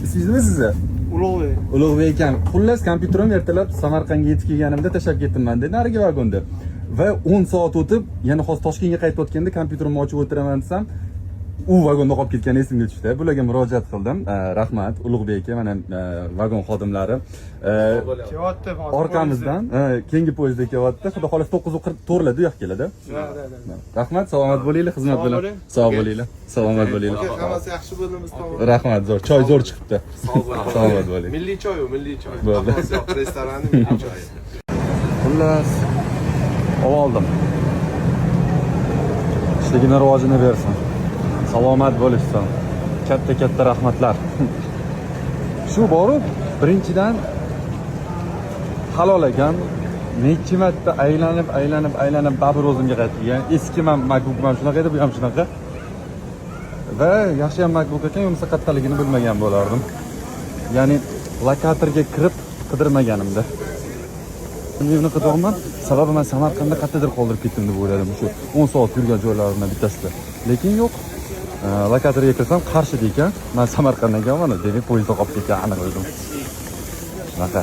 Ismingiz nima sizni? Ulug'bek. Ulug'bek ekan. Xullas, kompyuterim ertalab Samarqandga yetib kelganimda tashlab ketdim dedi narigi vagonda. Va 10 soat o'tib, yana hozir Toshkentga qaytayotganda kompyuterimni ochib o'tiraman desam, u vagonda qolib ketgani esimga tushdi. Bularga murojaat qildim. Rahmat Ulug'bek aka, mana vagon xodimlari. Kelyapti. Orqamizdan keyingi poyezdga kelyapti. Xudo xohlasa 9:44larda u yoqqa keladi. Rahmat, salomat bo'linglar, xizmat bilan. Sog' bo'linglar. Salomat bo'linglar. Hammasi yaxshi bo'limiz tomon. Rahmat, zo'r. Choy zo'r chiqibdi. Salomat bo'ling. Milliy choy, milliy choy. Bo'ldi. Restoranning milliy choyi. Xullas oldim. Ishligini rivojini bersin. Salomat bo'lishsin. Katta rahmatlar. Shu borib, birinchidan halol ekan. Necha marta aylanib babir o'zimga qaytgan. Eski MacBook ham shunaqa edi, bu ham shunaqa. Va yaxshi ham MacBook ekan, yo'qsa qattaligini bilmagan bo'lardim. Ya'ni lokatorga kirib qidirmaganimda. Buni qidirman, sababi men Samarqandda qayerdadir qoldirib ketdim deb o'yladim. Shu 10 soat yurgan joylarimdan bittasida. Lekin yo'q. Lokatorga kirsam Qarshida ekan. Men Samarqanddan kelganman, demak poyezdda qolib ketgan aniq o'zim. Shunaqa.